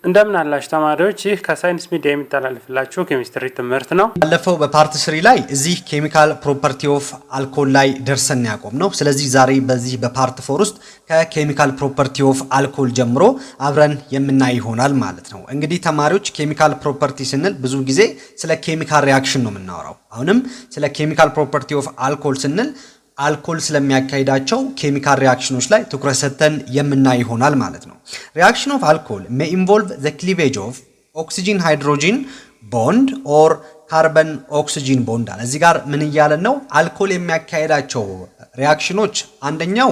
እንደምን አላችሁ ተማሪዎች ይህ ከሳይንስ ሚዲያ የሚተላለፍላችሁ ኬሚስትሪ ትምህርት ነው። ባለፈው በፓርት 3 ላይ እዚህ ኬሚካል ፕሮፐርቲ ኦፍ አልኮል ላይ ደርሰን ያቆምነው። ስለዚህ ዛሬ በዚህ በፓርት 4 ውስጥ ከኬሚካል ፕሮፐርቲ ኦፍ አልኮል ጀምሮ አብረን የምናይ ይሆናል ማለት ነው። እንግዲህ ተማሪዎች ኬሚካል ፕሮፐርቲ ስንል ብዙ ጊዜ ስለ ኬሚካል ሪአክሽን ነው የምናወራው። አሁንም ስለ ኬሚካል ፕሮፐርቲ ኦፍ አልኮል ስንል አልኮል ስለሚያካሂዳቸው ኬሚካል ሪአክሽኖች ላይ ትኩረት ሰጥተን የምናይ ይሆናል ማለት ነው። ሪአክሽን ኦፍ አልኮል may involve the cleavage of oxygen hydrogen bond or carbon oxygen bond አለ። እዚህ ጋር ምን እያለን ነው? አልኮል የሚያካሂዳቸው ሪአክሽኖች አንደኛው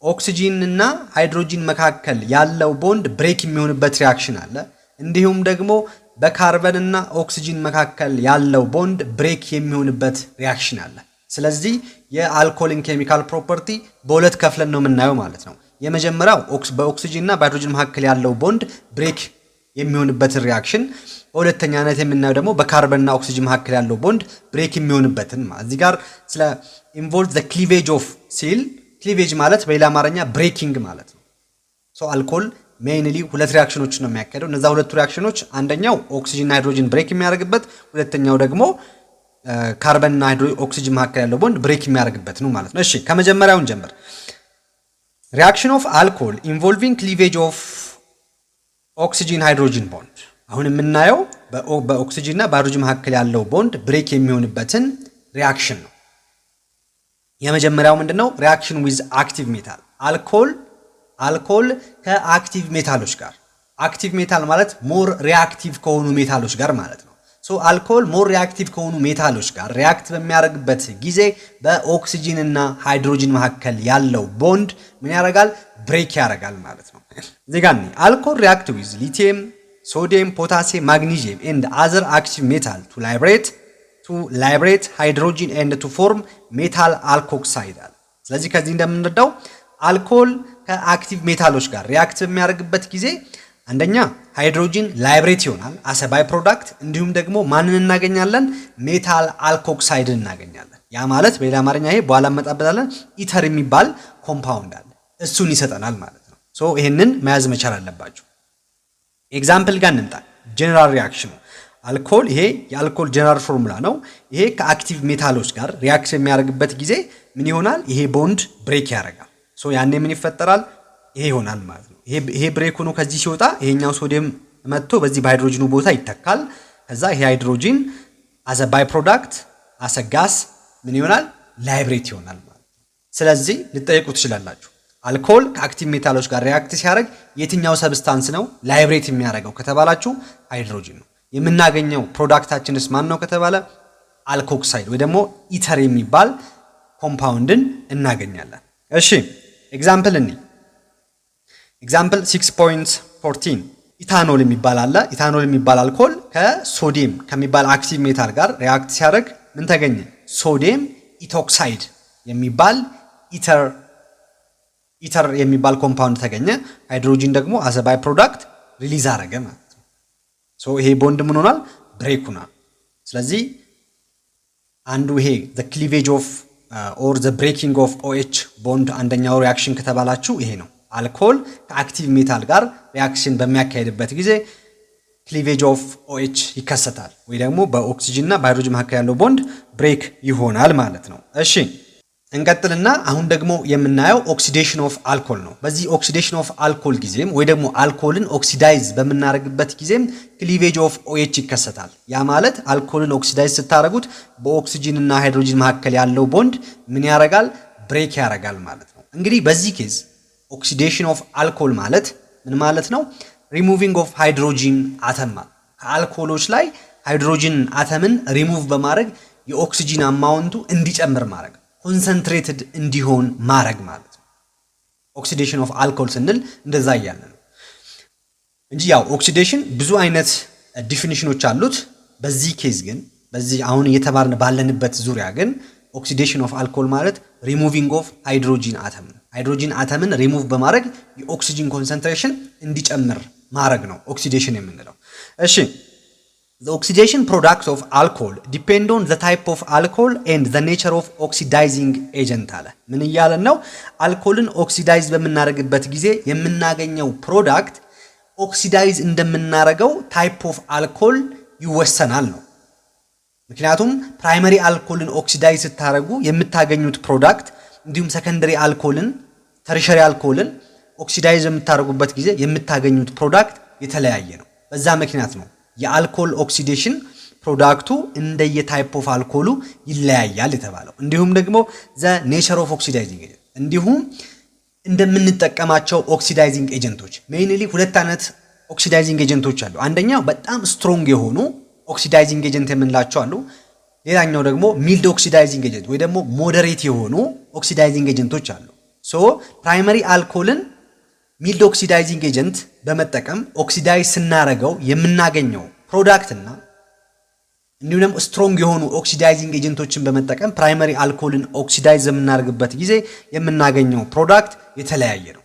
ኦክሲጂን እና ሃይድሮጂን መካከል ያለው ቦንድ ብሬክ የሚሆንበት ሪአክሽን አለ። እንዲሁም ደግሞ በካርበን እና ኦክሲጂን መካከል ያለው ቦንድ ብሬክ የሚሆንበት ሪአክሽን አለ። ስለዚህ የአልኮልን ኬሚካል ፕሮፐርቲ በሁለት ከፍለን ነው የምናየው ማለት ነው። የመጀመሪያው በኦክሲጂን እና በሃይድሮጂን መካከል ያለው ቦንድ ብሬክ የሚሆንበት ሪአክሽን፣ በሁለተኛነት የምናየው ደግሞ በካርበን እና ኦክሲጂን መካከል ያለው ቦንድ ብሬክ የሚሆንበትን ማለት። እዚህ ጋር ስለ ኢንቮልቭ ዘ ክሊቬጅ ኦፍ ሲል ክሊቬጅ ማለት በሌላ አማርኛ ብሬኪንግ ማለት ነው። ሶ አልኮል ሜይንሊ ሁለት ሪአክሽኖች ነው የሚያካሄደው። እነዛ ሁለቱ ሪአክሽኖች አንደኛው ኦክሲጂን እና ሃይድሮጂን ብሬክ የሚያደርግበት፣ ሁለተኛው ደግሞ ካርበን እና ኦክሲጅን መካከል ያለው ቦንድ ብሬክ የሚያደርግበት ነው ማለት ነው። እሺ ከመጀመሪያውን ጀምር። ሪአክሽን ኦፍ አልኮል ኢንቮልቪንግ ክሊቬጅ ኦፍ ኦክሲጅን ሃይድሮጂን ቦንድ። አሁን የምናየው በኦክሲጅን እና በሃይድሮጂን መካከል ያለው ቦንድ ብሬክ የሚሆንበትን ሪአክሽን ነው። የመጀመሪያው ምንድነው? ሪአክሽን ዊዝ አክቲቭ ሜታል። አልኮል ከአክቲቭ ሜታሎች ጋር፣ አክቲቭ ሜታል ማለት ሞር ሪአክቲቭ ከሆኑ ሜታሎች ጋር ማለት ነው። ሶ አልኮል ሞር ሪአክቲቭ ከሆኑ ሜታሎች ጋር ሪአክት በሚያደርግበት ጊዜ በኦክሲጂን እና ሃይድሮጂን መካከል ያለው ቦንድ ምን ያደርጋል? ብሬክ ያደርጋል ማለት ነው። እዚህ ጋር አልኮል ሪአክት ዊዝ ሊቲየም፣ ሶዲየም፣ ፖታሲየም፣ ማግኒዚየም ኤንድ አዘር አክቲቭ ሜታል ቱ ላይብሬት ሃይድሮጂን ኤንድ ቱ ፎርም ሜታል አልኮክሳይድ አለ። ስለዚህ ከዚህ እንደምንረዳው አልኮል ከአክቲቭ ሜታሎች ጋር ሪአክት በሚያደርግበት ጊዜ አንደኛ ሃይድሮጂን ላይብሬት ይሆናል አሰ ባይ ፕሮዳክት፣ እንዲሁም ደግሞ ማንን እናገኛለን? ሜታል አልኮክሳይድን እናገኛለን። ያ ማለት በሌላ አማርኛ ይሄ በኋላ እንመጣበታለን ኢተር የሚባል ኮምፓውንድ አለ፣ እሱን ይሰጠናል ማለት ነው። ሶ ይሄንን መያዝ መቻል አለባችሁ። ኤግዛምፕል ጋር እንምጣ። ጀነራል ሪአክሽኑ አልኮል፣ ይሄ የአልኮል ጀነራል ፎርሙላ ነው። ይሄ ከአክቲቭ ሜታሎች ጋር ሪአክት የሚያደርግበት ጊዜ ምን ይሆናል? ይሄ ቦንድ ብሬክ ያደርጋል። ሶ ያኔ ምን ይፈጠራል? ይሄ ይሆናል ማለት ነው። ይሄ ብሬክ ሆኖ ከዚህ ሲወጣ ይሄኛው ሶዲየም መጥቶ በዚህ በሃይድሮጂኑ ቦታ ይተካል። ከዛ ይሄ ሃይድሮጂን አዘ ባይ ፕሮዳክት አዘ ጋስ ምን ይሆናል? ላይብሬት ይሆናል ማለት ነው። ስለዚህ ልጠይቁ ትችላላችሁ፣ አልኮል ከአክቲቭ ሜታሎች ጋር ሪአክት ሲያደርግ የትኛው ሰብስታንስ ነው ላይብሬት የሚያደርገው ከተባላችሁ ሃይድሮጂን ነው። የምናገኘው ፕሮዳክታችንስ ማን ነው ከተባለ አልኮክሳይድ ወይ ደግሞ ኢተር የሚባል ኮምፓውንድን እናገኛለን። እሺ ኤግዛምፕል እንይ። ኤግዛምፕል 6.14 ኢታኖል የሚባል አለ። ኢታኖል የሚባል አልኮል ከሶዲየም ከሚባል አክቲቭ ሜታል ጋር ሪአክት ሲያደርግ ምን ተገኘ? ሶዲየም ኢቶክሳይድ የሚባል ኢተር የሚባል ኮምፓውንድ ተገኘ። ሃይድሮጂን ደግሞ አዘ ባይ ፕሮዳክት ሪሊዝ አደረገ ማለት ነው። ሶ ይሄ ቦንድ ምን ሆናል? ብሬክ ሆናል። ስለዚህ አንዱ ይሄ the cleavage of or the breaking of OH ቦንድ አንደኛው ሪአክሽን ከተባላችሁ ይሄ ነው። አልኮል ከአክቲቭ ሜታል ጋር ሪአክሽን በሚያካሄድበት ጊዜ ክሊቬጅ ኦፍ OH ይከሰታል፣ ወይ ደግሞ በኦክሲጅን እና በሃይድሮጂን መካከል ያለው ቦንድ ብሬክ ይሆናል ማለት ነው። እሺ እንቀጥልና አሁን ደግሞ የምናየው ኦክሲዴሽን ኦፍ አልኮል ነው። በዚህ ኦክሲዴሽን ኦፍ አልኮል ጊዜም ወይ ደግሞ አልኮልን ኦክሲዳይዝ በምናደርግበት ጊዜም ክሊቬጅ ኦፍ OH ይከሰታል። ያ ማለት አልኮልን ኦክሲዳይዝ ስታደርጉት በኦክሲጅን እና ሃይድሮጂን መካከል ያለው ቦንድ ምን ያደርጋል? ብሬክ ያደርጋል ማለት ነው። እንግዲህ በዚህ ኬዝ ኦክሲዴሽን ኦፍ አልኮል ማለት ምን ማለት ነው? ሪሙቪንግ ኦፍ ሃይድሮጂን አተም ማለት ከአልኮሎች ላይ ሃይድሮጂን አተምን ሪሙቭ በማድረግ የኦክሲጂን አማውንቱ እንዲጨምር ማድረግ፣ ኮንሰንትሬትድ እንዲሆን ማድረግ ማለት ነው። ኦክሲዴሽን ኦፍ አልኮል ስንል እንደዛ እያለ ነው እንጂ ያው ኦክሲዴሽን ብዙ አይነት ዲፊኒሽኖች አሉት። በዚህ ኬዝ ግን በዚህ አሁን እየተማርን ባለንበት ዙሪያ ግን ኦክሲዴሽን ኦፍ አልኮል ማለት ሪሙቪንግ ኦፍ ሃይድሮጂን አተም ነው። ሃይድሮጂን አተምን ሪሙቭ በማድረግ የኦክሲጂን ኮንሰንትሬሽን እንዲጨምር ማድረግ ነው ኦክሲዴሽን የምንለው። እሺ the oxidation products of alcohol depend on the type of alcohol and the nature of oxidizing agent አለ። ምን እያለን ነው? አልኮልን ኦክሲዳይዝ በምናደርግበት ጊዜ የምናገኘው ፕሮዳክት ኦክሲዳይዝ እንደምናረገው ታይፕ ኦፍ አልኮል ይወሰናል ነው። ምክንያቱም ፕራይመሪ አልኮልን ኦክሲዳይዝ ስታረጉ የምታገኙት ፕሮዳክት እንዲሁም ሰከንደሪ አልኮልን ተርሸሪ አልኮልን ኦክሲዳይዝ የምታረጉበት ጊዜ የምታገኙት ፕሮዳክት የተለያየ ነው። በዛ ምክንያት ነው የአልኮል ኦክሲዴሽን ፕሮዳክቱ እንደየታይፕ ኦፍ አልኮሉ ይለያያል የተባለው። እንዲሁም ደግሞ ዘ ኔቸር ኦፍ ኦክሲዳይዚንግ ኤጀንት እንዲሁም እንደምንጠቀማቸው ኦክሲዳይዚንግ ኤጀንቶች ሜይንሊ ሁለት አይነት ኦክሲዳይዚንግ ኤጀንቶች አሉ። አንደኛው በጣም ስትሮንግ የሆኑ ኦክሲዳይዚንግ ኤጀንት የምንላቸው አሉ። ሌላኛው ደግሞ ሚልድ ኦክሲዳይዚንግ ኤጀንት ወይ ደግሞ ሞዴሬት የሆኑ ኦክሲዳይዚንግ ኤጀንቶች አሉ። ሶ ፕራይመሪ አልኮልን ሚልድ ኦክሲዳይዚንግ ኤጀንት በመጠቀም ኦክሲዳይዝ ስናረገው የምናገኘው ፕሮዳክት እና እንዲሁም ደግሞ ስትሮንግ የሆኑ ኦክሲዳይዚንግ ኤጀንቶችን በመጠቀም ፕራይመሪ አልኮልን ኦክሲዳይዝ የምናደርግበት ጊዜ የምናገኘው ፕሮዳክት የተለያየ ነው።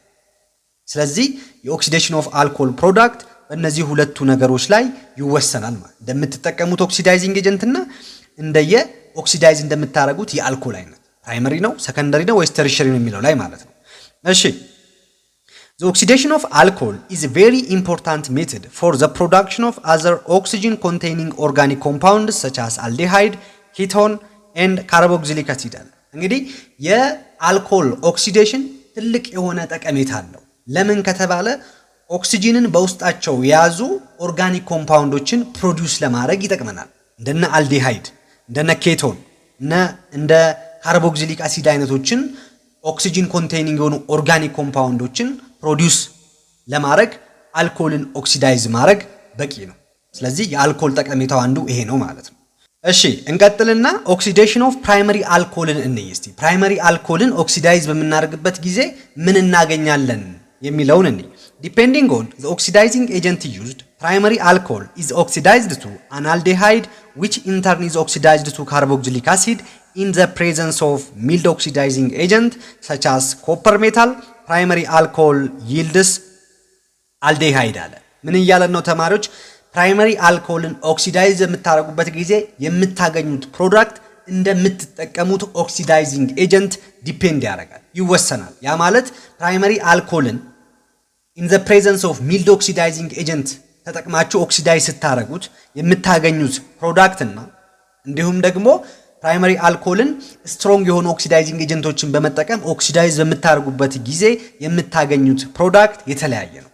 ስለዚህ የኦክሲዴሽን ኦፍ አልኮል ፕሮዳክት በእነዚህ ሁለቱ ነገሮች ላይ ይወሰናል ማለት እንደምትጠቀሙት ኦክሲዳይዚንግ ኤጀንትና እንደየ ኦክሲዳይዝ እንደምታደርጉት የአልኮል አይነት ፕራይመሪ ነው ሰከንደሪ ነው ወይስ ተርሸሪ ነው የሚለው ላይ ማለት ነው። እሺ The oxidation of alcohol is a very important method for the production of other oxygen-containing organic compounds such as aldehyde, ketone, and carboxylic acid. እንግዲህ የአልኮል ኦክሲዴሽን ትልቅ የሆነ ጠቀሜታ አለው። ለምን ከተባለ ኦክሲጂንን በውስጣቸው የያዙ ኦርጋኒክ ኮምፓውንዶችን ፕሮዲዩስ ለማድረግ ይጠቅመናል። እንደነ አልዴሃይድ፣ እንደነ ኬቶን እና እንደ ካርቦክሲሊክ አሲድ አይነቶችን ኦክሲጂን ኮንቴይኒንግ የሆኑ ኦርጋኒክ ኮምፓውንዶችን ፕሮዲዩስ ለማድረግ አልኮልን ኦክሲዳይዝ ማድረግ በቂ ነው። ስለዚህ የአልኮል ጠቀሜታው አንዱ ይሄ ነው ማለት ነው። እሺ እንቀጥልና ኦክሲዴሽን ኦፍ ፕራይመሪ አልኮልን እንይ እስቲ። ፕራይመሪ አልኮልን ኦክሲዳይዝ በምናደርግበት ጊዜ ምን እናገኛለን የሚለውን እንይ። Depending on the oxidizing agent used, primary alcohol is oxidized to an aldehyde which in turn is oxidized to carboxylic acid in the presence of mild oxidizing agent such as copper metal. Primary alcohol yields aldehyde አለ። ምን እያለን ነው ተማሪዎች? ፕራይመሪ አልኮልን ኦክሲዳይዝ የምታረጉበት ጊዜ የምታገኙት ፕሮዳክት እንደምትጠቀሙት ኦክሲዳይዚንግ ኤጀንት ዲፔንድ ያደርጋል ይወሰናል። ያ ማለት ፕራይመሪ አልኮልን in the presence of mild oxidizing agent ተጠቅማችሁ ኦክሲዳይዝ ስታረጉት የምታገኙት ፕሮዳክት እና እንዲሁም ደግሞ ፕራይመሪ አልኮልን ስትሮንግ የሆኑ ኦክሲዳይዚንግ ኤጀንቶችን በመጠቀም ኦክሲዳይዝ በምታረጉበት ጊዜ የምታገኙት ፕሮዳክት የተለያየ ነው።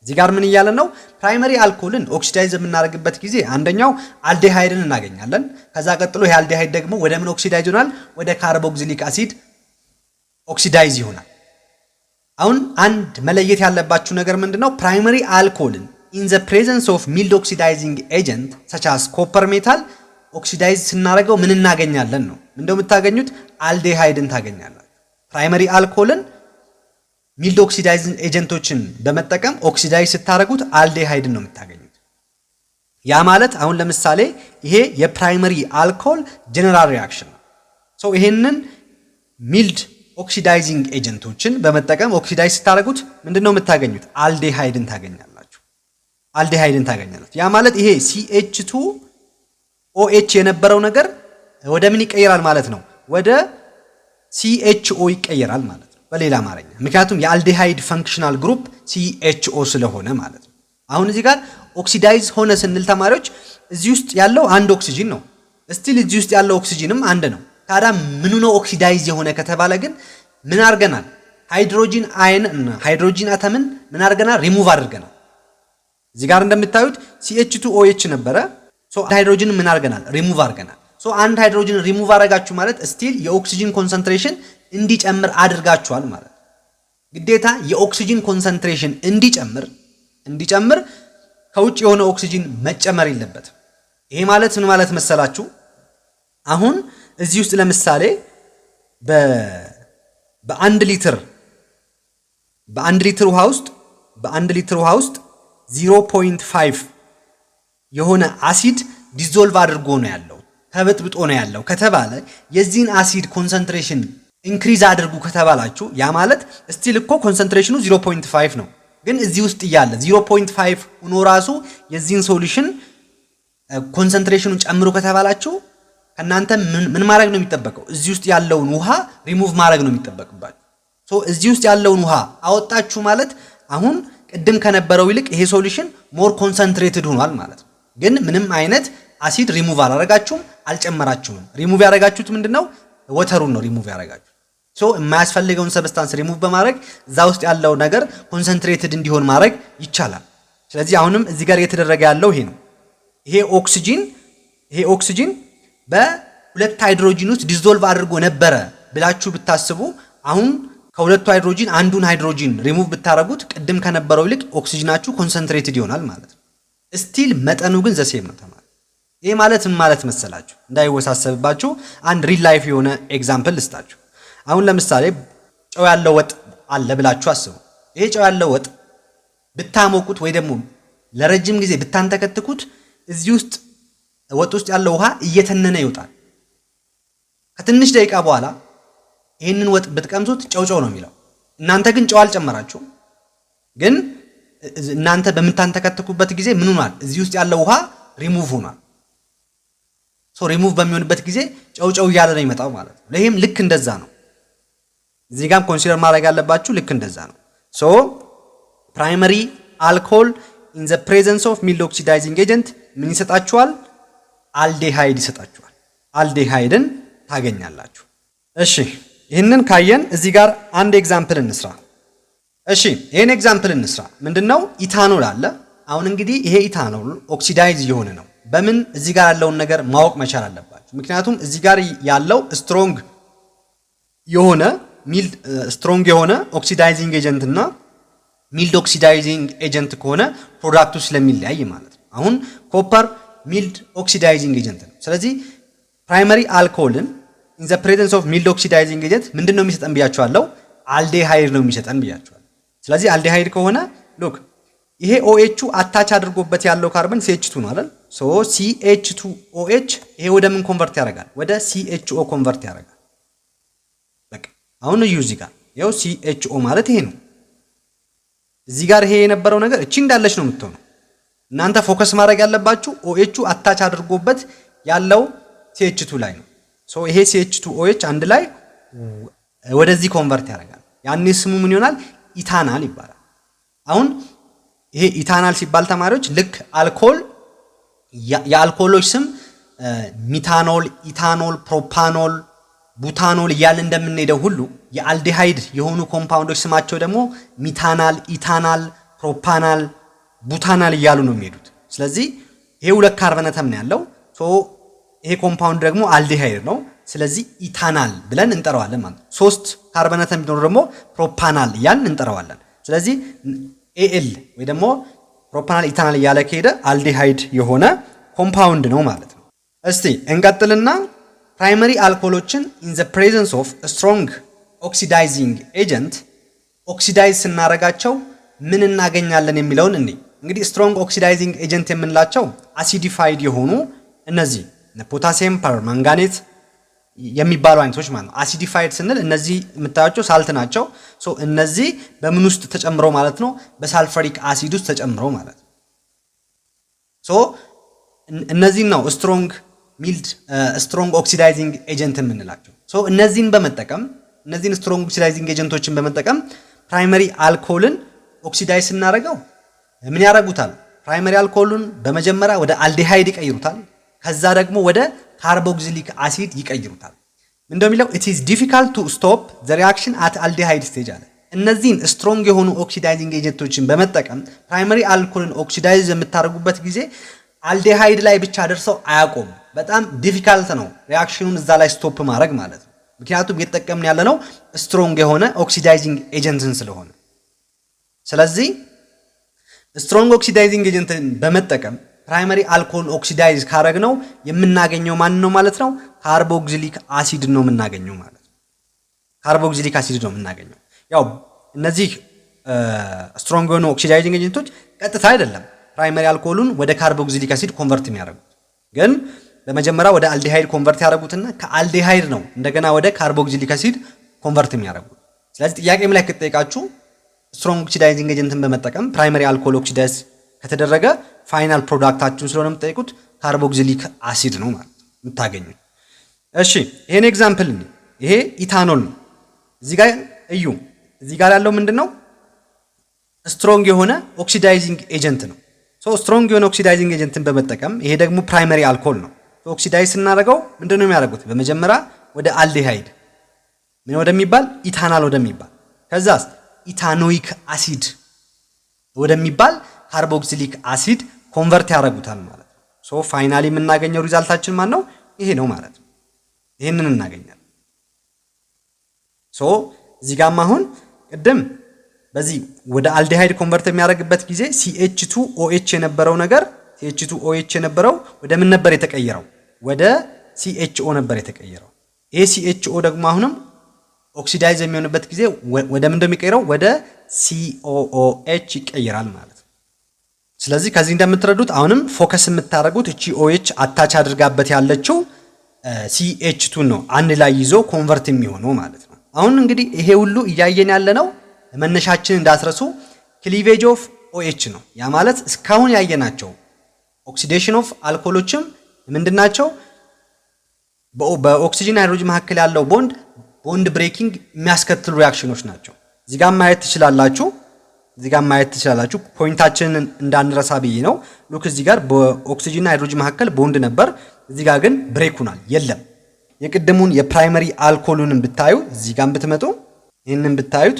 እዚህ ጋር ምን እያለ ነው? ፕራይመሪ አልኮልን ኦክሲዳይዝ በምናረግበት ጊዜ አንደኛው አልዴሃይድን እናገኛለን። ከዛ ቀጥሎ ይሄ አልዴሃይድ ደግሞ ወደ ምን ኦክሲዳይዝ ይሆናል? ወደ ካርቦክሲሊክ አሲድ ኦክሲዳይዝ ይሆናል። አሁን አንድ መለየት ያለባችሁ ነገር ምንድነው? ፕራይመሪ አልኮልን in the presence of mild oxidizing agent such as copper metal ኦክሲዳይዝ ስናረገው ምን እናገኛለን ነው? እንደው የምታገኙት አልዴሃይድን ታገኛላችሁ። ፕራይመሪ አልኮልን ሚልድ ኦክሲዳይዚንግ ኤጀንቶችን በመጠቀም ኦክሲዳይዝ ስታረጉት አልዴሃይድን ነው የምታገኙት። ያ ማለት አሁን ለምሳሌ ይሄ የፕራይመሪ አልኮል ጀነራል ሪአክሽን ነው። ሶ ይሄንን ሚልድ ኦክሲዳይዚንግ ኤጀንቶችን በመጠቀም ኦክሲዳይዝ ስታረጉት ምንድነው የምታገኙት? አልዴሃይድን ታገኛላችሁ። አልዴሃይድን ታገኛላችሁ። ያ ማለት ይሄ CH2OH የነበረው ነገር ወደ ምን ይቀየራል ማለት ነው? ወደ CHO ይቀየራል ማለት ነው በሌላ አማርኛ። ምክንያቱም የአልዴሃይድ ፈንክሽናል ግሩፕ CHO ስለሆነ ማለት ነው። አሁን እዚህ ጋር ኦክሲዳይዝ ሆነ ስንል ተማሪዎች እዚህ ውስጥ ያለው አንድ ኦክሲጂን ነው። ስቲል እዚህ ውስጥ ያለው ኦክሲጂንም አንድ ነው። ታዲያ ምኑ ነው ኦክሲዳይዝ የሆነ ከተባለ ግን ምን አድርገናል? ሃይድሮጂን አየን እና ሃይድሮጂን አተምን ምን አድርገናል? ሪሙቭ አድርገናል። እዚህ ጋር እንደምታዩት CH2OH ነበረ። ሶ ሃይድሮጂን ምን አድርገናል? ሪሙቭ አድርገናል። ሶ አንድ ሃይድሮጂን ሪሙቭ አደረጋችሁ ማለት ስቲል የኦክሲጂን ኮንሰንትሬሽን እንዲጨምር አድርጋችኋል ማለት። ግዴታ የኦክሲጂን ኮንሰንትሬሽን እንዲጨምር ከውጭ የሆነ ኦክሲጂን መጨመር የለበትም። ይሄ ማለት ምን ማለት መሰላችሁ? አሁን እዚህ ውስጥ ለምሳሌ በአንድ ሊትር ውሃ ውስጥ 0.5 የሆነ አሲድ ዲዞልቭ አድርጎ ነው ያለው ተበጥብጦ ነው ያለው ከተባለ የዚህን አሲድ ኮንሰንትሬሽን ኢንክሪዝ አድርጉ ከተባላችሁ ያ ማለት ስቲል እኮ ኮንሰንትሬሽኑ 0.5 ነው። ግን እዚህ ውስጥ እያለ 0.5 ሆኖ ራሱ የዚህን ሶሉሽን ኮንሰንትሬሽኑን ጨምሩ ከተባላችሁ እናንተ ምን ማድረግ ነው የሚጠበቀው? እዚህ ውስጥ ያለውን ውሃ ሪሙቭ ማድረግ ነው የሚጠበቅባችሁ። ሶ እዚህ ውስጥ ያለውን ውሃ አወጣችሁ ማለት አሁን ቅድም ከነበረው ይልቅ ይሄ ሶሉሽን ሞር ኮንሰንትሬትድ ሆኗል ማለት ነው። ግን ምንም አይነት አሲድ ሪሙቭ አላረጋችሁም፣ አልጨመራችሁም። ሪሙቭ ያረጋችሁት ምንድነው? ወተሩን ነው ሪሙቭ ያረጋችሁት። ሶ የማያስፈልገውን ሰብስታንስ ሪሙቭ በማድረግ እዛ ውስጥ ያለው ነገር ኮንሰንትሬትድ እንዲሆን ማድረግ ይቻላል። ስለዚህ አሁንም እዚህ ጋር እየተደረገ ያለው ይሄ ነው። ይሄ ኦክሲጂን በሁለት ሃይድሮጂን ውስጥ ዲዞልቭ አድርጎ ነበረ ብላችሁ ብታስቡ አሁን ከሁለቱ ሃይድሮጂን አንዱን ሃይድሮጂን ሪሙቭ ብታረጉት ቅድም ከነበረው ይልቅ ኦክሲጅናችሁ ኮንሰንትሬትድ ይሆናል ማለት ነው። ስቲል መጠኑ ግን ዘሴም ነው ተማሪ። ይሄ ማለት ምን ማለት መሰላችሁ? እንዳይወሳሰብባችሁ አንድ ሪል ላይፍ የሆነ ኤግዛምፕል ልስጣችሁ። አሁን ለምሳሌ ጨው ያለው ወጥ አለ ብላችሁ አስቡ። ይሄ ጨው ያለው ወጥ ብታሞቁት ወይ ደግሞ ለረጅም ጊዜ ብታንተከትኩት እዚህ ውስጥ ወጥ ውስጥ ያለው ውሃ እየተነነ ይወጣል። ከትንሽ ደቂቃ በኋላ ይሄንን ወጥ ብትቀምሱት ጨው ነው የሚለው። እናንተ ግን ጨው አልጨመራችሁም። ግን እናንተ በምታንተከትኩበት ጊዜ ምን ሆኗል? እዚህ ውስጥ ያለው ውሃ ሪሙቭ ሆኗል። ሶ ሪሙቭ በሚሆንበት ጊዜ ጨው እያለ ነው የሚመጣው ማለት ነው። ለይሄም ልክ እንደዛ ነው። እዚህ ጋርም ኮንሲደር ማድረግ ያለባችሁ ልክ እንደዛ ነው። ሶ ፕራይመሪ አልኮል ኢን ዘ ፕሬዘንስ ኦፍ ሚልድ ኦክሲዳይዚንግ ኤጀንት ምን ይሰጣችኋል? አልዴሃይድ ይሰጣችኋል። አልዴሃይድን ታገኛላችሁ። እሺ ይህንን ካየን እዚህ ጋር አንድ ኤግዛምፕል እንስራ። እሺ ይሄን ኤግዛምፕል እንስራ። ምንድነው? ኢታኖል አለ። አሁን እንግዲህ ይሄ ኢታኖል ኦክሲዳይዝ እየሆነ ነው። በምን? እዚህ ጋር ያለውን ነገር ማወቅ መቻል አለባችሁ። ምክንያቱም እዚህ ጋር ያለው ስትሮንግ የሆነ ኦክሲዳይዚንግ ኤጀንት እና ሚልድ ኦክሲዳይዚንግ ኤጀንት ከሆነ ፕሮዳክቱ ስለሚለያይ ማለት ነው። አሁን ኮፐር ሚልድ ኦክሲዳይዚንግ ኤጀንት ነው። ስለዚህ ፕራይመሪ አልኮልን ኢን ዘ ፕሬዘንስ ኦፍ ሚልድ ኦክሲዳይዚንግ ኤጀንት ምንድነው የሚሰጠን ብያችኋለሁ? አልዴሃይድ ነው የሚሰጠን ብያችኋለሁ። ስለዚህ አልዴሃይድ ከሆነ ሉክ ይሄ OH አታች አድርጎበት ያለው ካርበን CH2 ነው አይደል? ሶ CH2OH ይሄ ወደ ምን ኮንቨርት ያደርጋል? ወደ CHO ኮንቨርት ያደርጋል። በቃ አሁን እዩ እዚህ ጋር ይሄው CHO ማለት ይሄ ነው። እዚህ ጋር ይሄ የነበረው ነገር እቺ እንዳለች ነው የምትሆነው። እናንተ ፎከስ ማድረግ ያለባችሁ OH አታች አድርጎበት ያለው CH2 ላይ ነው። ሶ ይሄ CH2OH አንድ ላይ ወደዚህ ኮንቨርት ያደርጋል። ያኔ ስሙ ምን ይሆናል? ኢታናል ይባላል። አሁን ይሄ ኢታናል ሲባል ተማሪዎች ልክ አልኮል የአልኮሎች ስም ሚታኖል፣ ኢታኖል፣ ፕሮፓኖል፣ ቡታኖል እያለ እንደምንሄደው ሁሉ የአልዴሃይድ የሆኑ ኮምፓውንዶች ስማቸው ደግሞ ሚታናል፣ ኢታናል፣ ፕሮፓናል፣ ቡታናል እያሉ ነው የሚሄዱት። ስለዚህ ይሄ ሁለት ካርበነተም ነው ያለው። ሶ ይሄ ኮምፓውንድ ደግሞ አልዴሃይድ ነው። ስለዚህ ኢታናል ብለን እንጠራዋለን ማለት ነው። ሶስት ካርበነተም ቢኖር ደግሞ ፕሮፓናል እያልን እንጠራዋለን። ስለዚህ ኤኤል ወይ ደግሞ ፕሮፓናል ኢታናል እያለ ከሄደ አልዴሃይድ የሆነ ኮምፓውንድ ነው ማለት ነው። እስቲ እንቀጥልና ፕራይመሪ አልኮሎችን ኢን ዘ ፕሬዘንስ ኦፍ ስትሮንግ ኦክሲዳይዚንግ ኤጀንት ኦክሲዳይዝ ስናረጋቸው ምን እናገኛለን የሚለውን እንዴ። እንግዲህ ስትሮንግ ኦክሲዳይዚንግ ኤጀንት የምንላቸው አሲዲፋይድ የሆኑ እነዚህ ፖታሲየም ፐርማንጋኔት የሚባሉ አይነቶች ማለት ነው። አሲዲፋይድ ስንል እነዚህ የምታዩቸው ሳልት ናቸው። ሶ እነዚህ በምን ውስጥ ተጨምረው ማለት ነው? በሳልፈሪክ አሲድ ውስጥ ተጨምረው ማለት ነው። ሶ እነዚህ ነው ስትሮንግ ኦክሲዳይዚንግ ኤጀንት የምንላቸው። ሶ እነዚህን ስትሮንግ ኦክሲዳይዚንግ ኤጀንቶችን በመጠቀም ፕራይመሪ አልኮልን ኦክሲዳይዝ ስናደርገው ምን ያደርጉታል? ፕራይመሪ አልኮልን በመጀመሪያ ወደ አልዴሃይድ ይቀይሩታል። ከዛ ደግሞ ወደ ካርቦክሲሊክ አሲድ ይቀይሩታል። እንደሚለው it is difficult to stop the reaction at aldehyde stage አለ። እነዚህን ስትሮንግ የሆኑ ኦክሲዳይዚንግ ኤጀንቶችን በመጠቀም ፕራይመሪ አልኮልን ኦክሲዳይዝ የምታደርጉበት ጊዜ አልዴሃይድ ላይ ብቻ ደርሰው አያቆም። በጣም ዲፊካልት ነው ሪአክሽኑን እዛ ላይ ስቶፕ ማድረግ ማለት ነው። ምክንያቱም እየተጠቀምን ያለነው ስትሮንግ የሆነ ኦክሲዳይዚንግ ኤጀንትን ስለሆነ። ስለዚህ ስትሮንግ ኦክሲዳይዚንግ ኤጀንትን በመጠቀም ፕራይመሪ አልኮል ኦክሲዳይዝ ካረግነው የምናገኘው ማን ነው ማለት ነው? ካርቦክሲሊክ አሲድ ነው የምናገኘው ማለት ነው። ካርቦክሲሊክ አሲድ ነው የምናገኘው። ያው እነዚህ ስትሮንግ የሆኑ ኦክሲዳይዚንግ ኤጀንቶች ቀጥታ አይደለም ፕራይመሪ አልኮሉን ወደ ካርቦክሲሊክ አሲድ ኮንቨርት የሚያደርጉት፣ ግን በመጀመሪያ ወደ አልዴሃይድ ኮንቨርት ያደርጉትና ከአልዴሃይድ ነው እንደገና ወደ ካርቦክሲሊክ አሲድ ኮንቨርት የሚያደርጉት። ስለዚህ ጥያቄም ላይ ከተጠየቃችሁ ስትሮንግ ኦክሲዳይዚንግ ኤጀንትን በመጠቀም ፕራይመሪ አልኮል ኦክሲዳይዝ ከተደረገ ፋይናል ፕሮዳክታችሁን ስለሆነ የምትጠይቁት ካርቦክሲሊክ አሲድ ነው ማለት ነው የምታገኙት። እሺ ይሄን ኤግዛምፕል ይሄ ኢታኖል ነው። እዚህ ጋር እዩ። እዚህ ጋር ያለው ምንድነው? ስትሮንግ የሆነ ኦክሲዳይዚንግ ኤጀንት ነው። ሶ ስትሮንግ የሆነ ኦክሲዳይዚንግ ኤጀንትን በመጠቀም ይሄ ደግሞ ፕራይመሪ አልኮል ነው። ኦክሲዳይዝ ስናደርገው ምንድነው የሚያደርጉት? በመጀመሪያ ወደ አልዲሃይድ ምን ወደሚባል ኢታናል ወደሚባል ከዛስ ኢታኖይክ አሲድ ወደሚባል ካርቦክሲሊክ አሲድ ኮንቨርት ያደርጉታል ማለት ነው። ሶ ፋይናሊ የምናገኘው ሪዛልታችን ማን ነው? ይሄ ነው ማለት ነው። ይሄንን እናገኛለን። ሶ እዚህ ጋርም አሁን ቅድም በዚህ ወደ አልዲሃይድ ኮንቨርት የሚያደርግበት ጊዜ CH2OH የነበረው ነገር CH2OH የነበረው ወደ ምን ነበር የተቀየረው? ወደ CHO ነበር የተቀየረው። ይሄ CHO ደግሞ አሁንም ኦክሲዳይዝ የሚሆንበት ጊዜ ወደ ምን እንደሚቀየረው? ወደ COOH ይቀየራል ማለት ነው። ስለዚህ ከዚህ እንደምትረዱት አሁንም ፎከስ የምታደርጉት እቺ OH አታች አድርጋበት ያለችው CH2 ነው አንድ ላይ ይዞ ኮንቨርት የሚሆነው ማለት ነው። አሁን እንግዲህ ይሄ ሁሉ እያየን ያለ ነው መነሻችን እንዳትረሱ ክሊቬጅ ኦፍ OH ነው። ያ ማለት እስካሁን ያየናቸው ኦክሲዴሽን ኦፍ አልኮሎችም ምንድናቸው? በኦክሲጅን ሃይድሮጅን መካከል ያለው ቦንድ ብሬኪንግ የሚያስከትሉ ሪአክሽኖች ናቸው። እዚህ ጋር ማየት ትችላላችሁ። ፖይንታችንን እንዳንረሳ ብዬ ነው። ሉክ እዚህ ጋር በኦክሲጅን ሃይድሮጅን መካከል ቦንድ ነበር። እዚህ ጋር ግን ብሬክ ሆኗል። የለም። የቅድሙን የፕራይመሪ አልኮሉንም ብታዩ እዚህ ጋር ብትመጡ ይሄንን ብታዩት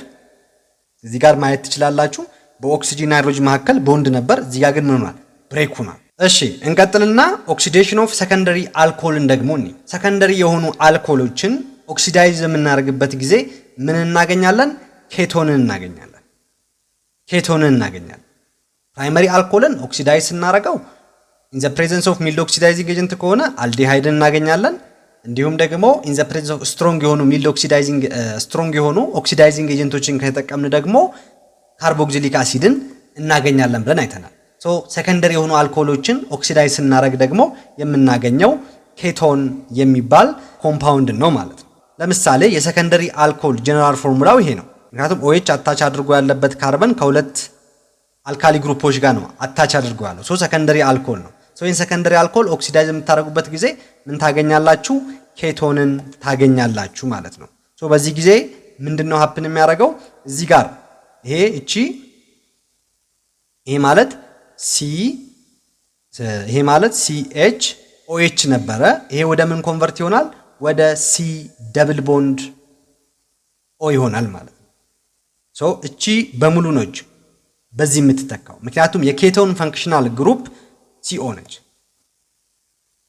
እዚህ ጋር ማየት ትችላላችሁ። በኦክሲጅን ሃይድሮጅን መካከል ቦንድ ነበር። እዚህ ጋር ግን ምን ሆኗል? ብሬክ ሆኗል። እሺ እንቀጥልና ኦክሲዴሽን ኦፍ ሰከንደሪ አልኮልን ደግሞ እኔ ሰከንደሪ የሆኑ አልኮሎችን ኦክሲዳይዝ የምናደርግበት ጊዜ ምን እናገኛለን? ኬቶንን እናገኛለን። ፕራይመሪ አልኮልን ኦክሲዳይዝ ስናደርገው ኢን ዘ ፕሬዘንስ ኦፍ ሚልድ ኦክሲዳይዚንግ ኤጀንት ከሆነ አልዲሃይድን እናገኛለን። እንዲሁም ደግሞ ኢን ዘ ፕሬዘንስ ኦፍ ስትሮንግ የሆኑ ኦክሲዳይዚንግ ኤጀንቶችን ከተጠቀምን ደግሞ ካርቦክሲሊክ አሲድን እናገኛለን ብለን አይተናል። ሶ ሰከንደሪ የሆኑ አልኮሎችን ኦክሲዳይዝ ስናደርግ ደግሞ የምናገኘው ኬቶን የሚባል ኮምፓውንድ ነው ማለት ነው። ለምሳሌ የሰከንደሪ አልኮል ጀነራል ፎርሙላው ይሄ ነው። ምክንያቱም OH አታች አድርጎ ያለበት ካርበን ከሁለት አልካሊ ግሩፖች ጋር ነው አታች አድርጎ ያለው። ሶ ሰከንደሪ አልኮል ነው። ሶ ይሄን ሰከንደሪ አልኮል ኦክሲዳይዝ የምታደርጉበት ጊዜ ምን ታገኛላችሁ? ኬቶንን ታገኛላችሁ ማለት ነው። ሶ በዚህ ጊዜ ምንድነው ሀፕን የሚያደርገው? እዚህ ጋር ይሄ ማለት CHOH ነበረ። ይሄ ወደ ምን ኮንቨርት ይሆናል? ወደ C ደብል ቦንድ O ይሆናል ማለት ነው። ሶ እቺ በሙሉ ነች በዚህ የምትተካው፣ ምክንያቱም የኬቶን ፈንክሽናል ግሩፕ CO ነች።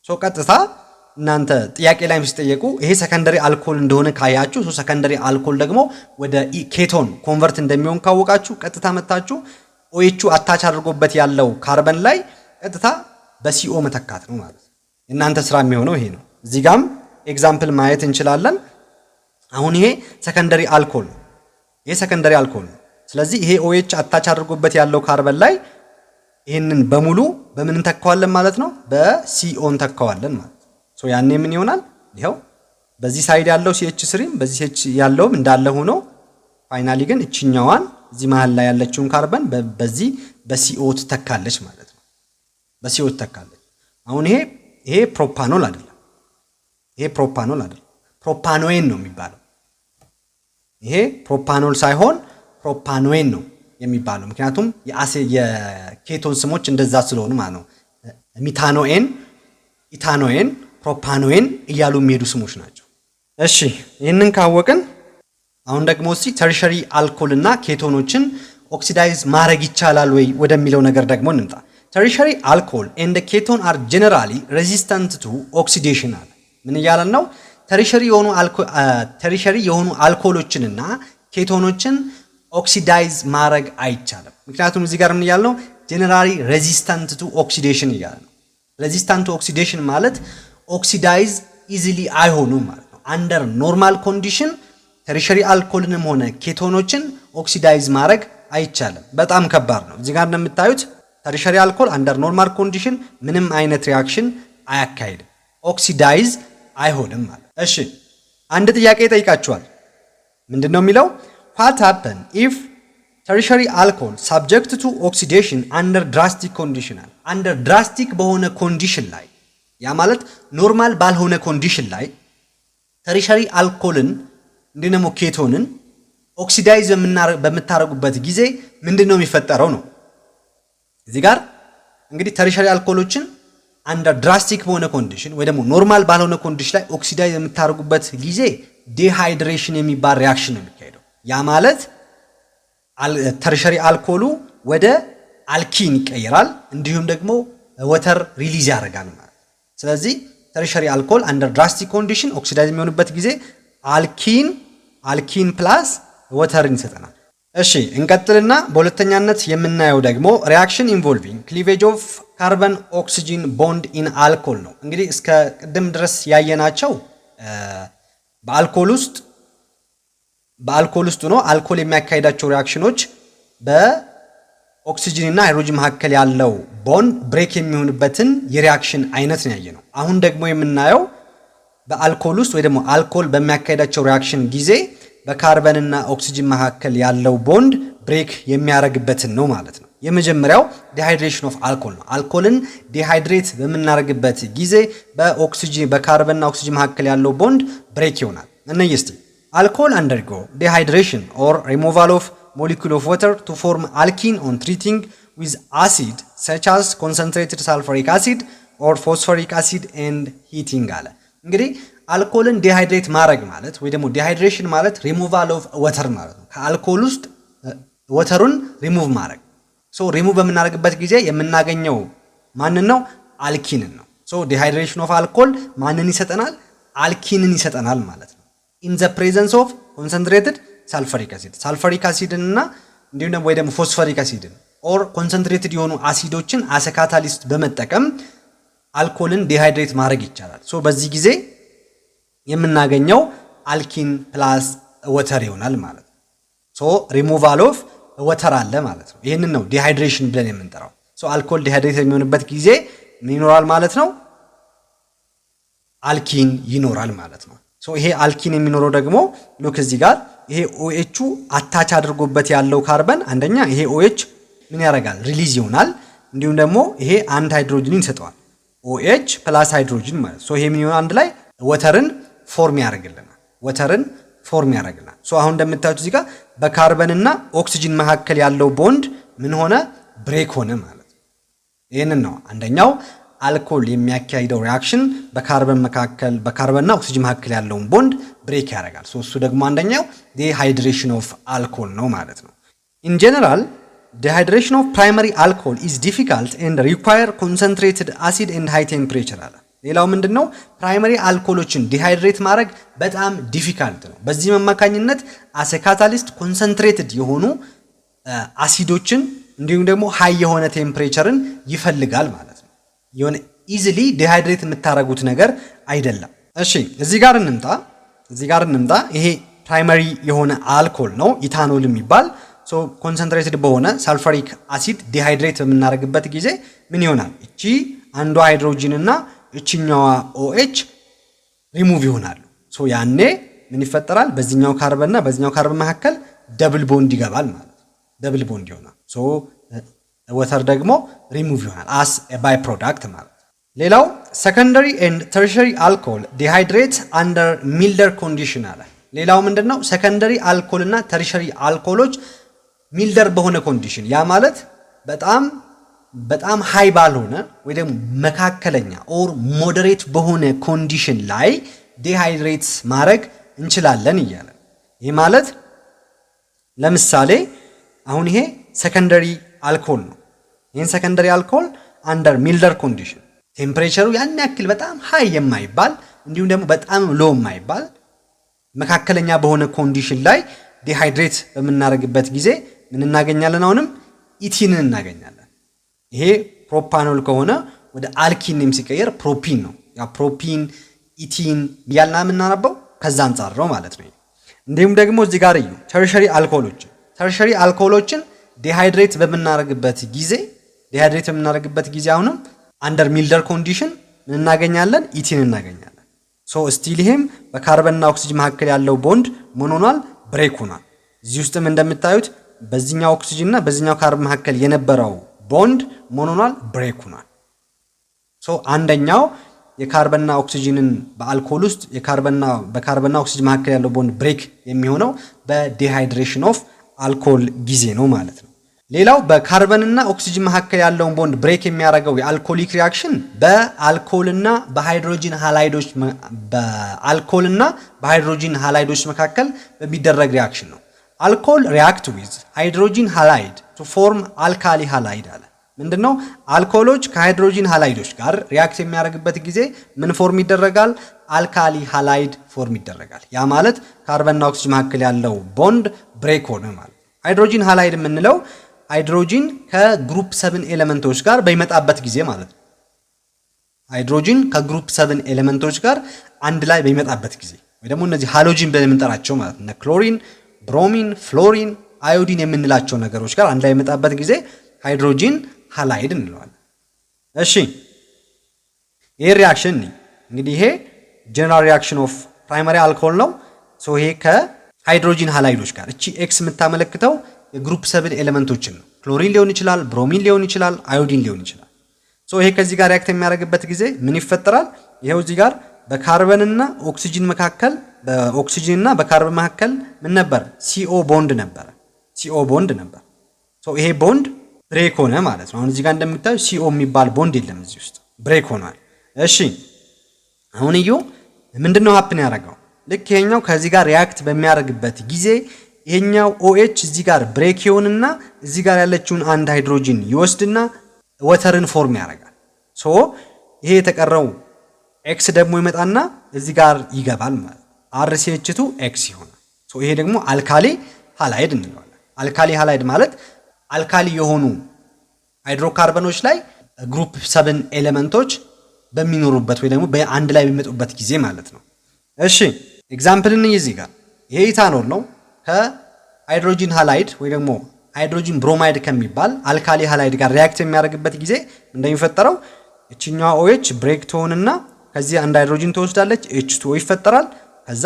ሶ ቀጥታ እናንተ ጥያቄ ላይ ሲጠየቁ ይሄ ሰከንደሪ አልኮል እንደሆነ ካያችሁ፣ ሶ ሰከንደሪ አልኮል ደግሞ ወደ ኬቶን ኮንቨርት እንደሚሆን ካወቃችሁ ቀጥታ መታችሁ OH አታች አድርጎበት ያለው ካርበን ላይ ቀጥታ በCO መተካት ነው ማለት ነው። እናንተ ስራ የሚሆነው ይሄ ነው። እዚህ ጋም ኤግዛምፕል ማየት እንችላለን። አሁን ይሄ ሰከንደሪ አልኮል ነው። ስለዚህ ይሄ OH አታች አድርጎበት ያለው ካርበን ላይ ይሄንን በሙሉ በምን እንተካዋለን ማለት ነው? በCO እንተካዋለን ማለት ነው። ሶ ያኔ ምን ይሆናል? ይሄው በዚህ ሳይድ ያለው CH3 በዚህ CH ያለውም እንዳለ ሆኖ ፋይናሊ ግን እቺኛዋን እዚህ መሃል ላይ ያለችውን ካርበን በዚህ በCO ትተካለች ማለት ነው። በCO ትተካለች። አሁን ይሄ ፕሮፓኖል አይደለም። ፕሮፓኖዌን ነው የሚባለው። ይሄ ፕሮፓኖል ሳይሆን ፕሮፓኖዌን ነው የሚባለው። ምክንያቱም የኬቶን ስሞች እንደዛ ስለሆኑ ማለት ነው። ሚታኖኤን፣ ኢታኖኤን፣ ፕሮፓኖዌን እያሉ የሚሄዱ ስሞች ናቸው። እሺ ይህንን ካወቅን አሁን ደግሞ ተርሸሪ አልኮል እና ኬቶኖችን ኦክሲዳይዝ ማድረግ ይቻላል ወይ ወደሚለው ነገር ደግሞ እንምጣ። ተርሸሪ አልኮል ኤንድ ኬቶን አር ጀነራሊ ሬዚስታንት ቱ ኦክሲዴሽን አለ። ምን እያለን ነው? ተርሸሪ የሆኑ አልኮሎችንና ኬቶኖችን ኦክሲዳይዝ ማድረግ አይቻልም። ምክንያቱም እዚህ ጋር ምን እያለ ነው? ጀነራሊ ሬዚስታንት ቱ ኦክሲዴሽን እያለ ነው። ሬዚስታንት ቱ ኦክሲዴሽን ማለት ኦክሲዳይዝ ኢዚሊ አይሆኑም ማለት ነው። አንደር ኖርማል ኮንዲሽን ተርሸሪ አልኮልንም ሆነ ኬቶኖችን ኦክሲዳይዝ ማድረግ አይቻልም። በጣም ከባድ ነው። እዚህ ጋር እንደምታዩት ተርሸሪ አልኮል አንደር ኖርማል ኮንዲሽን ምንም አይነት ሪአክሽን አያካሂድም፣ ኦክሲዳይዝ አይሆንም ማለት። እሺ አንድ ጥያቄ ይጠይቃችኋል። ምንድነው የሚለው? what happen if tertiary alcohol subject to oxidation under drastic condition? under drastic በሆነ ኮንዲሽን ላይ ያ ማለት ኖርማል ባልሆነ ኮንዲሽን ላይ ተርሸሪ አልኮልን እንደነሞ ኬቶንን ኦክሲዳይዝ በምታረጉበት ጊዜ ምንድነው የሚፈጠረው ነው። እዚህ ጋር እንግዲህ ተርሸሪ አልኮሎችን አንደር ድራስቲክ በሆነ ኮንዲሽን ወይ ደግሞ ኖርማል ባልሆነ ኮንዲሽን ላይ ኦክሲዳይዝ የምታደርጉበት ጊዜ ዲሃይድሬሽን የሚባል ሪአክሽን ነው የሚካሄደው። ያ ማለት ተርሸሪ አልኮሉ ወደ አልኪን ይቀየራል፣ እንዲሁም ደግሞ ወተር ሪሊዝ ያደርጋል ማለት። ስለዚህ ተርሸሪ አልኮል አንደር ድራስቲክ ኮንዲሽን ኦክሲዳይዝ የሚሆንበት ጊዜ አልኪን ፕላስ ወተርን ይሰጠናል። እሺ እንቀጥልና በሁለተኛነት የምናየው ደግሞ ሪአክሽን ኢንቮልቪንግ ክሊቬጅ ኦፍ ካርበን ኦክሲጂን ቦንድ ኢን አልኮል ነው። እንግዲህ እስከ ቅድም ድረስ ያየናቸው በአልኮል ውስጥ ነው አልኮል የሚያካሂዳቸው ሪአክሽኖች በኦክሲጂን እና ሃይድሮጂን መካከል ያለው ቦንድ ብሬክ የሚሆንበትን የሪአክሽን አይነት ነው ያየነው። አሁን ደግሞ የምናየው በአልኮል ውስጥ ወይ ደግሞ አልኮል በሚያካሂዳቸው ሪአክሽን ጊዜ በካርበን እና ኦክሲጂን መካከል ያለው ቦንድ ብሬክ የሚያደርግበትን ነው ማለት ነው። የመጀመሪያው ዲሃይድሬሽን ኦፍ አልኮል ነው። አልኮልን ዲሃይድሬት በምናደርግበት ጊዜ በካርበን እና ኦክሲጂን መካከል ያለው ቦንድ ብሬክ ይሆናል። እነዚህ እስቲ አልኮል አንደርጎ ዲሃይድሬሽን ኦር ሪሞቫል ኦፍ ሞሊኩል ኦፍ ዋተር ቱ ፎርም አልኪን ኦን ትሪቲንግ ዊዝ አሲድ ሰች አስ ኮንሰንትሬትድ ሳልፈሪክ አሲድ ኦር ፎስፎሪክ አሲድ ኤንድ ሂቲንግ አለ። እንግዲህ አልኮልን ዲሃይድሬት ማድረግ ማለት ወይ ደግሞ ዲሃይድሬሽን ማለት ሪሙቫል ኦፍ ወተር ማለት ነው። ከአልኮል ውስጥ ወተሩን ሪሙቭ ማድረግ። ሶ ሪሙቭ በምናደርግበት ጊዜ የምናገኘው ማንን ነው? አልኪንን ነው። ሶ ዲሃይድሬሽን ኦፍ አልኮል ማንን ይሰጠናል? አልኪንን ይሰጠናል ማለት ነው። ኢን ዘ ፕሬዘንስ ኦፍ ኮንሰንትሬትድ ሳልፈሪክ አሲድን እና እንዲሁም ደግሞ ወይ ደግሞ ፎስፎሪክ አሲድን ኦር ኮንሰንትሬትድ የሆኑ አሲዶችን አስ ካታሊስት በመጠቀም አልኮልን ዲሃይድሬት ማድረግ ይቻላል። ሶ በዚህ ጊዜ የምናገኘው አልኪን ፕላስ ወተር ይሆናል ማለት ነው። ሶ ሪሙቫል ኦፍ ወተር አለ ማለት ነው። ይህንን ነው ዲሃይድሬሽን ብለን የምንጠራው። ሶ አልኮል ዲሃይድሬት የሚሆንበት ጊዜ ምን ይኖራል ማለት ነው? አልኪን ይኖራል ማለት ነው። ሶ ይሄ አልኪን የሚኖረው ደግሞ ሉክ እዚህ ጋር ይሄ ኦኤቹ አታች አድርጎበት ያለው ካርበን አንደኛ ይሄ ኦኤች ምን ያደርጋል? ሪሊዝ ይሆናል። እንዲሁም ደግሞ ይሄ አንድ ሃይድሮጅንን ይሰጠዋል። ኦኤች ፕላስ ሃይድሮጅን ማለት ሶ ይሄ ምን ይሆናል? አንድ ላይ ወተርን ፎርም ያደርግልናል። ሶ አሁን እንደምታዩት እዚህ ጋር በካርበን እና ኦክሲጂን መካከል ያለው ቦንድ ምን ሆነ? ብሬክ ሆነ ማለት ነው። ይህንን ነው አንደኛው አልኮል የሚያካሂደው ሪአክሽን በካርበንና ኦክሲጂን መካከል ያለውን ቦንድ ብሬክ ያደርጋል። ሶ እሱ ደግሞ አንደኛው ዲሃይድሬሽን ኦፍ አልኮል ነው ማለት ነው። ኢን ጀነራል ዲሃይድሬሽን ኦፍ ፕራይመሪ አልኮል ኢዝ ዲፊካልት ኤንድ ሪኳየር ኮንሰንትሬትድ አሲድ ኤንድ ሃይ ቴምፕሬቸር አለ። ሌላው ምንድነው? ፕራይመሪ አልኮሎችን ዲሃይድሬት ማድረግ በጣም ዲፊካልት ነው። በዚህም አማካኝነት አስ ካታሊስት ኮንሰንትሬትድ የሆኑ አሲዶችን እንዲሁም ደግሞ ሃይ የሆነ ቴምፕሬቸርን ይፈልጋል ማለት ነው። የሆነ ኢዚሊ ዲሃይድሬት የምታረጉት ነገር አይደለም። እሺ እዚህ ጋር እንምጣ። ይሄ ፕራይመሪ የሆነ አልኮል ነው ኢታኖል የሚባል። ሶ ኮንሰንትሬትድ በሆነ ሳልፈሪክ አሲድ ዲሃይድሬት በምናደርግበት ጊዜ ምን ይሆናል? እቺ አንዷ ሃይድሮጂን እና እቺኛዋ ኦኤች ሪሙቭ ይሆናሉ። ሶ ያኔ ምን ይፈጠራል? በዚህኛው ካርበን እና በዚህኛው ካርበን መካከል ደብል ቦንድ ይገባል ማለት ነው። ደብል ቦንድ ይሆናል። ሶ ወተር ደግሞ ሪሙቭ ይሆናል አስ ባይ ፕሮዳክት ማለት ነው። ሌላው ሰከንደሪ ኤንድ ተርሸሪ አልኮል ዲሃይድሬት አንደር ሚልደር ኮንዲሽን አለ። ሌላው ምንድነው? ሰከንደሪ አልኮል እና ተርሸሪ አልኮሎች ሚልደር በሆነ ኮንዲሽን ያ ማለት በጣም ሃይ ባልሆነ ወይ ደግሞ መካከለኛ ኦር ሞዴሬት በሆነ ኮንዲሽን ላይ ዲሃይድሬት ማድረግ እንችላለን እያለ ይህ ማለት ለምሳሌ አሁን ይሄ ሰከንደሪ አልኮል ነው። ይህን ሰከንደሪ አልኮል አንደር ሚልደር ኮንዲሽን ቴምፕሬቸሩ ያን ያክል በጣም ሃይ የማይባል እንዲሁም ደግሞ በጣም ሎ የማይባል መካከለኛ በሆነ ኮንዲሽን ላይ ዲሃይድሬት በምናደርግበት ጊዜ ምን እናገኛለን? አሁንም ኢቲንን እናገኛለን። ይሄ ፕሮፓኖል ከሆነ ወደ አልኪንም ሲቀየር ፕሮፒን ነው። ያ ፕሮፒን ኢቲን ያልና የምናነበው ከዛ አንጻር ነው ማለት ነው። እንዲሁም ደግሞ እዚህ ጋር እዩ ተርሸሪ አልኮሎችን ዲሃይድሬት በምናደርግበት ጊዜ አሁንም አንደር ሚልደር ኮንዲሽን ምን እናገኛለን? ኢቲን እናገኛለን። ሶ ስቲል ይሄም በካርበንና ኦክሲጅን መካከል ያለው ቦንድ ምን ሆኗል? ብሬክ ሆኗል። እዚህ ውስጥም እንደምታዩት በዚህኛው ኦክሲጅን እና በዚህኛው ካርበን መካከል የነበረው ቦንድ ምን ሆኗል? ብሬክ ሆኗል። ሶ አንደኛው የካርበንና ኦክሲጅንን በአልኮል ውስጥ በካርበንና ኦክሲጅን መካከል ያለው ቦንድ ብሬክ የሚሆነው በዲሃይድሬሽን ኦፍ አልኮል ጊዜ ነው ማለት ነው። ሌላው በካርበንና ኦክሲጅን መካከል ያለውን ቦንድ ብሬክ የሚያደርገው የአልኮሊክ ሪአክሽን በአልኮልና በሃይድሮጂን ሃላይዶች መካከል በሚደረግ ሪአክሽን ነው። አልኮል ሪአክት ዊዝ ሃይድሮጂን ሃላይድ ቱ ፎርም አልካሊ ሃላይድ አለ። ምንድነው? አልኮሎች ከሃይድሮጂን ሃላይዶች ጋር ሪአክት የሚያደርግበት ጊዜ ምን ፎርም ይደረጋል? አልካሊ ሃላይድ ፎርም ይደረጋል። ያ ማለት ካርበንና ኦክሲጅን መካከል ያለው ቦንድ ብሬክ ሆነ ማለት። ሃይድሮጂን ሃላይድ የምንለው ሃይድሮጂን ከግሩፕ 7 ኤሌመንቶች ጋር በሚመጣበት ጊዜ ማለት ነው። ሃይድሮጂን ከግሩፕ 7 ኤሌመንቶች ጋር አንድ ላይ በሚመጣበት ጊዜ ወይ ደግሞ እነዚህ ሃሎጂን ብለን የምንጠራቸው ማለት ነው። ክሎሪን፣ ብሮሚን፣ ፍሎሪን፣ አዮዲን የምንላቸው ነገሮች ጋር አንድ ላይ በሚመጣበት ጊዜ ሃይድሮጂን ሃላይድ እንለዋለን። እሺ ይሄ ሪአክሽን እንግዲህ ይሄ ጀነራል ሪአክሽን ኦፍ ፕራይመሪ አልኮል ነው። ሶ ይሄ ከሃይድሮጂን ሃላይዶች ጋር እቺ ኤክስ የምታመለክተው የግሩፕ 7 ኤሌመንቶችን ነው። ክሎሪን ሊሆን ይችላል፣ ብሮሚን ሊሆን ይችላል፣ አዮዲን ሊሆን ይችላል። ሶ ይሄ ከዚህ ጋር ሪአክት የሚያደርግበት ጊዜ ምን ይፈጠራል? ይሄው እዚህ ጋር በካርበንና ኦክሲጅን መካከል በኦክሲጅንና በካርበን መካከል ምን ነበር? ሲኦ ቦንድ ነበር። ሶ ይሄ ቦንድ ብሬክ ሆነ ማለት ነው። አሁን እዚህ ጋር እንደምታዩ ሲኦ የሚባል ቦንድ የለም እዚህ ውስጥ ብሬክ ሆኗል። እሺ አሁን እዩ ምንድነው ሀፕን ያደረገው? ልክ ይሄኛው ከዚህ ጋር ሪአክት በሚያደርግበት ጊዜ ይሄኛው OH እዚህ ጋር ብሬክ ይሆንና እዚህ ጋር ያለችውን አንድ ሃይድሮጂን ይወስድና ወተርን ፎርም ያደርጋል። ሶ ይሄ የተቀረው ኤክስ ደግሞ ይመጣና እዚህ ጋር ይገባል ማለት RCH2 ኤክስ ይሆናል። ሶ ይሄ ደግሞ አልካሊ ሃላይድ እንለዋለን። አልካሊ ሃላይድ ማለት አልካሊ የሆኑ ሃይድሮካርበኖች ላይ ግሩፕ 7 ኤሌመንቶች በሚኖሩበት ወይ ደግሞ በአንድ ላይ በሚመጡበት ጊዜ ማለት ነው። እሺ ኤግዛምፕልን እዚህ ጋር ይሄ ኢታኖል ነው። ከሃይድሮጂን ሃላይድ ወይ ደግሞ ሃይድሮጂን ብሮማይድ ከሚባል አልካሊ ሃላይድ ጋር ሪአክት የሚያደርግበት ጊዜ እንደሚፈጠረው እቺኛዋ OH ብሬክ ትሆንና ከዚህ አንድ ሃይድሮጂን ትወስዳለች፣ H2O ይፈጠራል። ከዛ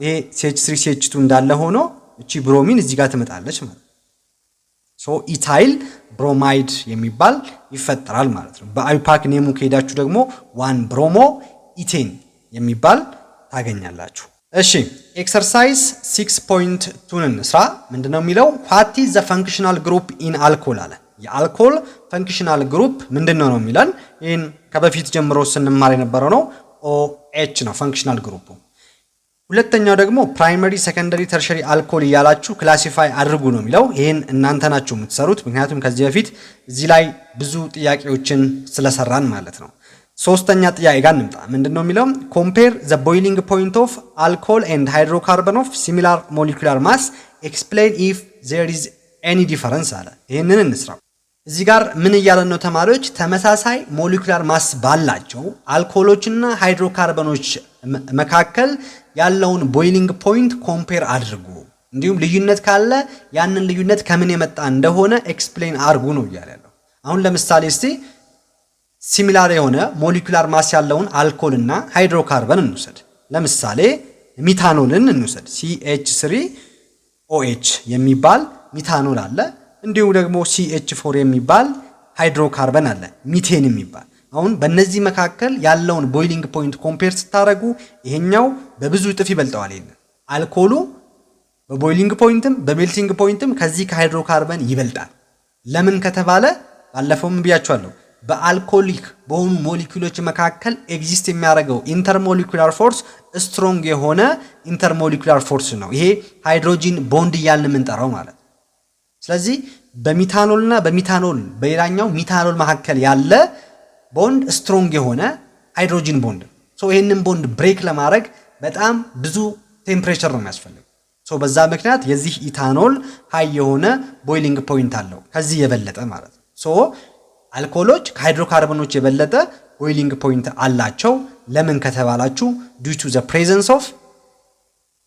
ይሄ CH3CH2 እንዳለ ሆኖ እቺ ብሮሚን እዚህ ጋር ትመጣለች ማለት ነው። ሶ ኢታይል ብሮማይድ የሚባል ይፈጠራል ማለት ነው። በአይፓክ ኔሙ ከሄዳችሁ ደግሞ 1 ብሮሞ ኢቴን የሚባል ታገኛላችሁ። እሺ ኤክሰርሳይዝ 6.2 እንስራ። ምንድነው የሚለው? what is the functional group in alcohol አለ። የአልኮል ፈንክሽናል ግሩፕ ምንድነው ነው የሚለን። ይሄን ከበፊት ጀምሮ ስንማር የነበረው ነው። OH ነው ፈንክሽናል ግሩፑ። ሁለተኛው ደግሞ ፕራይመሪ፣ ሰከንደሪ፣ ተርሸሪ አልኮል እያላችሁ ክላሲፋይ አድርጉ ነው የሚለው። ይሄን እናንተ ናችሁ የምትሰሩት፣ ምክንያቱም ከዚህ በፊት እዚህ ላይ ብዙ ጥያቄዎችን ስለሰራን ማለት ነው። ሶስተኛ ጥያቄ ጋር እንምጣ። ምንድነው የሚለው? compare the boiling point of alcohol and hydrocarbon of similar molecular mass, explain if there is any difference አለ። ይሄንን እንስራው። እዚህ ጋር ምን እያለን ነው ተማሪዎች? ተመሳሳይ ሞለኪውላር ማስ ባላቸው አልኮሎችና ሃይድሮካርበኖች መካከል ያለውን ቦይሊንግ ፖይንት ኮምፔር አድርጉ፣ እንዲሁም ልዩነት ካለ ያንን ልዩነት ከምን የመጣ እንደሆነ ኤክስፕሌን አድርጉ ነው እያለ ያለው። አሁን ለምሳሌ እስቲ ሲሚላር የሆነ ሞለኪውላር ማስ ያለውን አልኮልና ሃይድሮካርበን እንውሰድ። ለምሳሌ ሚታኖልን እንውሰድ። CH3OH የሚባል ሚታኖል አለ። እንዲሁም ደግሞ CH4 የሚባል ሃይድሮካርበን አለ፣ ሚቴን የሚባል። አሁን በእነዚህ መካከል ያለውን ቦይሊንግ ፖይንት ኮምፔር ስታደርጉ ይሄኛው በብዙ እጥፍ ይበልጠዋል። ይሄን አልኮሉ በቦይሊንግ ፖይንትም በሜልቲንግ ፖይንትም ከዚህ ከሃይድሮካርበን ይበልጣል። ለምን ከተባለ ባለፈውም ብያችኋለሁ፣ በአልኮሊክ በሆኑ ሞለኪውሎች መካከል ኤግዚስት የሚያደርገው ኢንተርሞለኪውላር ፎርስ ስትሮንግ የሆነ ኢንተርሞለኪውላር ፎርስ ነው። ይሄ ሃይድሮጂን ቦንድ እያልን የምንጠራው ማለት ነው። ስለዚህ በሚታኖልና በሚታኖል በሌላኛው ሚታኖል መካከል ያለ ቦንድ ስትሮንግ የሆነ ሃይድሮጂን ቦንድ። ሶ ይሄንን ቦንድ ብሬክ ለማድረግ በጣም ብዙ ቴምፕሬቸር ነው የሚያስፈልገው። ሶ በዛ ምክንያት የዚህ ኢታኖል ሃይ የሆነ ቦይሊንግ ፖይንት አለው ከዚህ የበለጠ ማለት ነው። ሶ አልኮሎች ከሃይድሮካርበኖች የበለጠ ቦይሊንግ ፖይንት አላቸው። ለምን ከተባላችሁ due to the presence of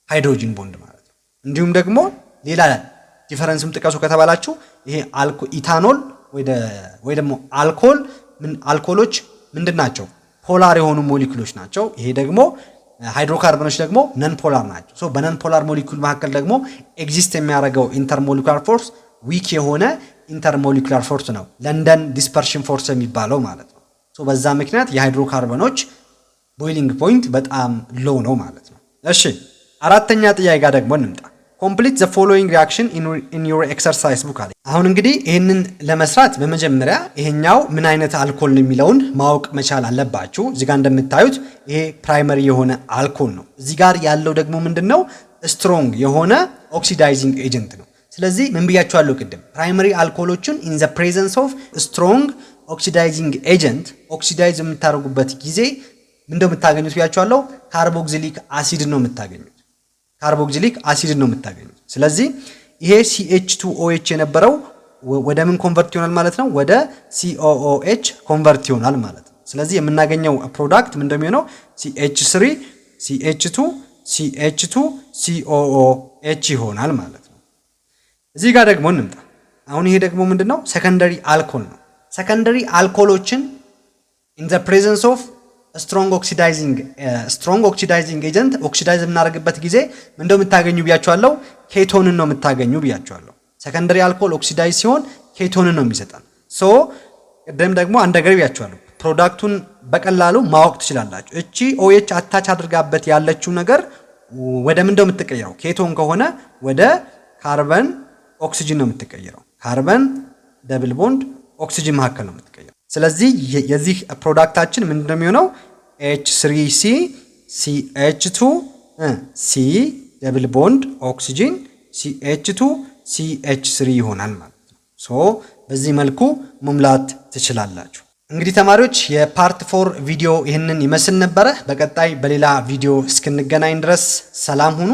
ሃይድሮጂን ቦንድ ማለት ነው። እንዲሁም ደግሞ ሌላ ዲፈረንስም ጥቀሱ ከተባላችሁ ይሄ ኢታኖል ወይ ደግሞ አልኮሎች ምንድናቸው? ፖላር የሆኑ ሞለኪውሎች ናቸው። ይሄ ደግሞ ሃይድሮካርበኖች ደግሞ ነን ፖላር ናቸው። ሶ በነን ፖላር ሞለኪውል መካከል ደግሞ ኤግዚስት የሚያደርገው ኢንተርሞለኪውላር ፎርስ ዊክ የሆነ ኢንተርሞለኪውላር ፎርስ ነው፣ ለንደን ዲስፐርሽን ፎርስ የሚባለው ማለት ነው። ሶ በዛ ምክንያት የሃይድሮካርበኖች ቦይሊንግ ፖይንት በጣም ሎው ነው ማለት ነው። እሺ አራተኛ ጥያቄ ጋር ደግሞ እንምጣ። ኮምፕሊት ዘ ፎሎዊንግ ሪአክሽን ኢን ዩር ኤክሰርሳይዝ ቡክ አለ። አሁን እንግዲህ ይህንን ለመስራት በመጀመሪያ ይሄኛው ምን አይነት አልኮል ነው የሚለውን ማወቅ መቻል አለባችሁ። እዚህ ጋር እንደምታዩት ይሄ ፕራይመሪ የሆነ አልኮል ነው። እዚህ ጋር ያለው ደግሞ ምንድነው? ስትሮንግ የሆነ ኦክሲዳይዚንግ ኤጀንት ነው። ስለዚህ ምን ብያችኋለሁ ቅድም? ፕራይመሪ አልኮሎችን ኢን ዘ ፕሬዘንስ ኦፍ ስትሮንግ ኦክሲዳይዚንግ ኤጀንት ኦክሲዳይዝ የምታደርጉበት ጊዜ ምንድነው የምታገኙት ብያችኋለሁ? ካርቦክሲሊክ አሲድ ነው የምታገኙት። ካርቦክሲሊክ አሲድ ነው የምታገኙት። ስለዚህ ይሄ CH2OH የነበረው ወደ ምን ኮንቨርት ይሆናል ማለት ነው? ወደ COOH ኮንቨርት ይሆናል ማለት ነው። ስለዚህ የምናገኘው ፕሮዳክት ምን እንደሚሆነው CH3 CH2 CH2 COOH ይሆናል ማለት ነው። እዚህ ጋር ደግሞ እንምጣ። አሁን ይሄ ደግሞ ምንድነው? ሰከንደሪ አልኮል ነው። ሰከንደሪ አልኮሎችን in the presence of ስትሮንግ ኦክሲዳይዚንግ ኤጀንት ኦክሲዳይዝ የምናደርግበት ጊዜ ምንድነው የምታገኙ ብያችኋለሁ? ኬቶንን ነው የምታገኙ ብያችኋለሁ። ሰከንደሪ አልኮል ኦክሲዳይዝ ሲሆን ኬቶንን ነው የሚሰጠን። ሶ ቅድም ደግሞ አንድ ነገር ብያችኋለሁ። ፕሮዳክቱን በቀላሉ ማወቅ ትችላላችሁ። እቺ OH አታች አድርጋበት ያለችው ነገር ወደ ምንድነው የምትቀየረው? ኬቶን ከሆነ ወደ ካርበን ኦክሲጅን ነው የምትቀየረው። ካርበን ደብል ቦንድ ኦክሲጅን መካከል ነው የምትቀየረው። ስለዚህ የዚህ ፕሮዳክታችን ምንድነው የሚሆነው? H3C CH2 C ደብል ቦንድ ኦክሲጅን CH2 CH3 ይሆናል ማለት ነው። ሶ በዚህ መልኩ መሙላት ትችላላችሁ። እንግዲህ ተማሪዎች የፓርት 4 ቪዲዮ ይህንን ይመስል ነበረ። በቀጣይ በሌላ ቪዲዮ እስክንገናኝ ድረስ ሰላም ሁኑ።